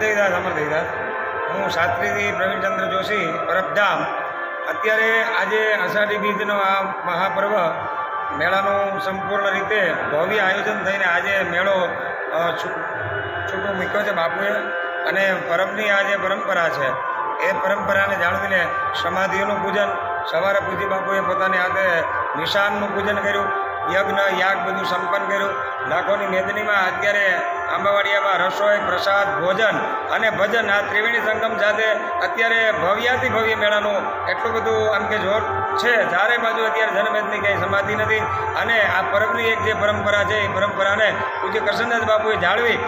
સતદેવીદાસ અમરદેવીદાસ, હું શાસ્ત્રી પ્રવીણચંદ્ર જોશી, પરબધામ. અત્યારે આજે અષાઢી બીજનો આ મહાપર્વ મેળાનું સંપૂર્ણ રીતે ભવ્ય આયોજન થઈને આજે મેળો છૂટો મૂક્યો છે બાપુએ. અને પરબની આ જે પરંપરા છે એ પરંપરાને જાળવીને સમાધિઓનું પૂજન સવારે પૂજી બાપુએ પોતાની હાથે નિશાનનું પૂજન કર્યું, યજ્ઞ યાગ બધું સંપન્ન કર્યું. લાખોની મેદનીમાં અત્યારે આંબાવાડિયામાં રસોઈ, પ્રસાદ, ભોજન અને ભજન આ ત્રિવેણી સંગમ સાથે અત્યારે ભવ્યાથી ભવ્ય મેળાનું એટલું બધું આમ કે જોર છે. ચારે બાજુ અત્યારે જનમેદની કંઈ સમાધિ નથી. અને આ પરબની એક જે પરંપરા છે એ પરંપરાને પૂજ્ય કરશનદાસ બાપુએ જાળવી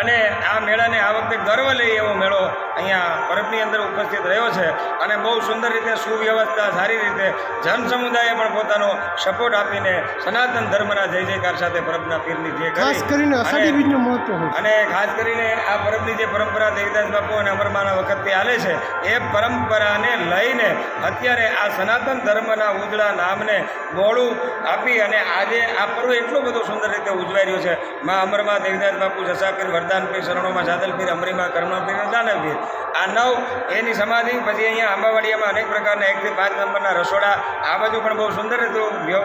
અને આ મેળાને આ વખતે ગર્વ લઈ એવો મેળો અહીંયા પરબની અંદર ઉપસ્થિત રહ્યો છે. અને બહુ સુંદર રીતે સુવ્યવસ્થા, સારી રીતે જન સમુદાયે પણ પોતાનો સપોર્ટ આપીને સનાતન ધર્મના જય જયકાર સાથે પરબના પીરની જે ખાસ કરીને અષાઢી બીજનું મહત્વ અને ખાસ કરીને આ પરબની જે પરંપરા દેવીદાસ બાપુ અને અમરમાના વખતથી હાલે છે એ પરંપરાને લઈને અત્યારે આ સનાતન ધર્મના ઉજળા નામને બોળું આપી અને આજે આ પર્વ એટલો બધો સુંદર રીતે ઉજવાઈ રહ્યો છે. મા અમરમાં દેવીદાસ બાપુ, જસાપીર, વરદાનપીર, શરણોમાં સાદલપીર, અમરીમાં કર્મપીર, દાનવપીર, આ 9 એની સમાધિ. પછી અહીંયા આંબાવાડિયામાં અનેક પ્રકારના 1 થી 5 નંબરના રસોડા, આ બાજુ પણ બહુ સુંદર રીતે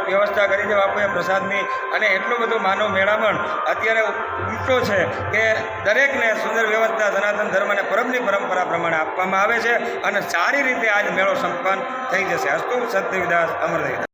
વ્યવસ્થા કરી છે બાપુએ પ્રસાદની. અને એટલો બધો માનવ મેળામણ અત્યારે ઉમટો છે કે દરેકને સુંદર વ્યવસ્થા સનાતન ધર્મ અને પરબની પરંપરા પ્રમાણે આપવામાં આવે છે અને સારી રીતે આજ મેળો સંપન્ન થઈ જશે. અસ્તુ. સતદેવીદાસ અમરદેવીદાસ.